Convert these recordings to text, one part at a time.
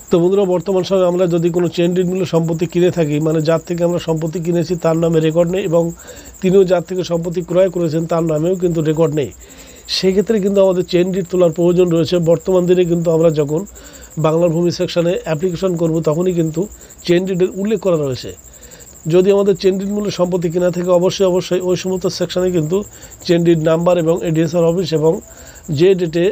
তো বন্ধুরা, বর্তমান সময়ে আমরা যদি কোনো চেইন ডিড মূল্য সম্পত্তি কিনে থাকি, মানে যার থেকে আমরা সম্পত্তি কিনেছি তার নামে রেকর্ড নেই এবং তিনিও যার থেকে সম্পত্তি ক্রয় করেছেন তার নামেও কিন্তু রেকর্ড নেই, সেক্ষেত্রে কিন্তু আমাদের চেইন ডিড তোলার প্রয়োজন রয়েছে। বর্তমান দিনে কিন্তু আমরা যখন বাংলার ভূমি সেকশনে অ্যাপ্লিকেশন করব তখনই কিন্তু চেইন ডিডের উল্লেখ করা রয়েছে। যদি আমাদের চেইন ডিড মূল্য সম্পত্তি কেনা থেকে অবশ্যই ওই সমস্ত সেকশনে কিন্তু চেইন ডিড নাম্বার এবং এডিএসআর অফিস এবং যে ডেটে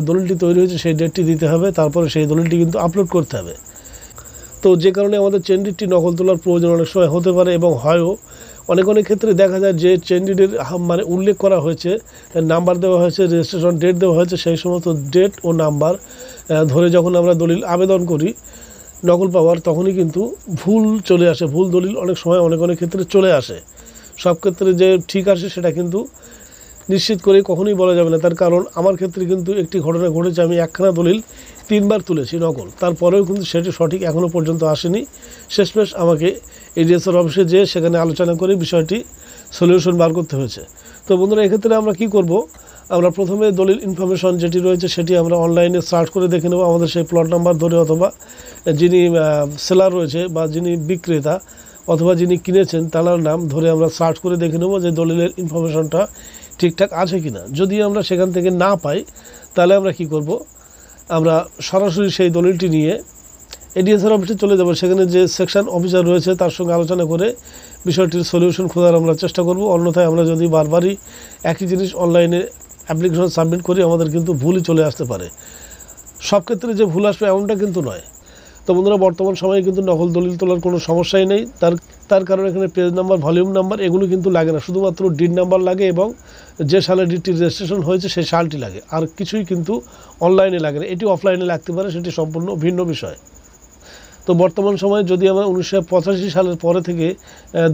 দলিলটি তৈরি হয়েছে সেই ডেটটি দিতে হবে, তারপরে সেই দলিলটি কিন্তু আপলোড করতে হবে। তো যে কারণে আমাদের চেইন ডিডটি নকল তোলার প্রয়োজন অনেক সময় হতে পারে এবং হয়ও। অনেক ক্ষেত্রে দেখা যায় যে চেইন ডিডের মানে উল্লেখ করা হয়েছে, নাম্বার দেওয়া হয়েছে, রেজিস্ট্রেশন ডেট দেওয়া হয়েছে, সেই সমস্ত ডেট ও নাম্বার ধরে যখন আমরা দলিল আবেদন করি নকল পাওয়ার, তখনই কিন্তু ভুল চলে আসে। ভুল দলিল অনেক সময় অনেক ক্ষেত্রে চলে আসে। সব ক্ষেত্রে যে ঠিক আসে সেটা কিন্তু নিশ্চিত করে কখনোই বলা যাবে না। তার কারণ আমার ক্ষেত্রে কিন্তু একটি ঘটনা ঘটেছে, আমি একখানা দলিল 3 বার তুলেছি নকল, তারপরেও কিন্তু সেটি সঠিক এখনও পর্যন্ত আসেনি। শেষমেশ আমাকে এডিএসআর অফিসে যেয়ে সেখানে আলোচনা করে বিষয়টি সলিউশন বার করতে হয়েছে। তো বন্ধুরা, এক্ষেত্রে আমরা কি করব, আমরা প্রথমে দলিল ইনফরমেশন যেটি রয়েছে সেটি আমরা অনলাইনে সার্চ করে দেখে নেব, আমাদের সেই প্লট নাম্বার ধরে অথবা যিনি সেলার রয়েছে বা যিনি বিক্রেতা অথবা যিনি কিনেছেন তার নাম ধরে আমরা সার্চ করে দেখে নেব যে দলিলের ইনফরমেশনটা ঠিকঠাক আছে কি না। যদি আমরা সেখান থেকে না পাই তাহলে আমরা কি করব, আমরা সরাসরি সেই দলিলটি নিয়ে এডিএসআর অফিসে চলে যাব। সেখানে যে সেকশন অফিসার রয়েছে তার সঙ্গে আলোচনা করে বিষয়টির সলিউশন খোঁজার আমরা চেষ্টা করব। অন্যথায় আমরা যদি বারবারই একই জিনিস অনলাইনে অ্যাপ্লিকেশন সাবমিট করি আমাদের কিন্তু ভুলই চলে আসতে পারে। সব ক্ষেত্রে যে ভুল আসবে এমনটা কিন্তু নয়। তো বন্ধুরা, বর্তমান সময়ে কিন্তু নকল দলিল তোলার কোনো সমস্যাই নেই। তার কারণ এখানে পেজ নাম্বার, ভলিউম নাম্বার এগুলো কিন্তু লাগে না, শুধুমাত্র ডিড নাম্বার লাগে এবং যে সালে ডিডটি রেজিস্ট্রেশন হয়েছে সেই সালটি লাগে, আর কিছুই কিন্তু অনলাইনে লাগে না। এটি অফলাইনে লাগতে পারে, সেটি সম্পূর্ণ ভিন্ন বিষয়। তো বর্তমান সময়ে যদি আমরা 1985 সালের পরে থেকে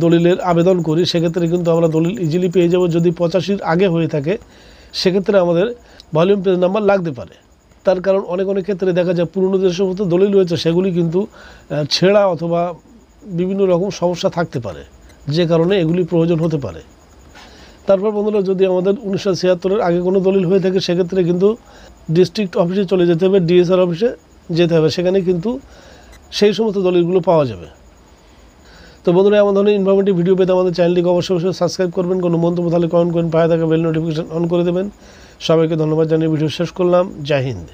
দলিলের আবেদন করি সেক্ষেত্রে কিন্তু আমরা দলিল ইজিলি পেয়ে যাব। যদি 85 আগে হয়ে থাকে সেক্ষেত্রে আমাদের ভলিউম পেজ নাম্বার লাগতে পারে। তার কারণ অনেক ক্ষেত্রে দেখা যায় পুরনো যে সমস্ত দলিল রয়েছে সেগুলি কিন্তু ছেঁড়া অথবা বিভিন্ন রকম সমস্যা থাকতে পারে, যে কারণে এগুলি প্রয়োজন হতে পারে। তারপর বন্ধুরা, যদি আমাদের 1976-এর আগে কোনো দলিল হয়ে থাকে সেক্ষেত্রে কিন্তু ডিস্ট্রিক্ট অফিসে চলে যেতে হবে, ডিএসআর অফিসে যেতে হবে, সেখানে কিন্তু সেই সমস্ত দলিলগুলো পাওয়া যাবে। তো বন্ধুরা, এমন ধরনের ইনফরমেটিভ ভিডিও পেতে আমাদের চ্যানেলটিকে অবশ্যই সাবস্ক্রাইব করবেন। কোনো মন্তব্য তাহলে কমেন্ট করেন, পায়ে থাকা বেল নোটিফিকেশন অন করে দেবেন। সবাইকে ধন্যবাদ জানিয়ে ভিডিও শেষ করলাম। জয় হিন্দ।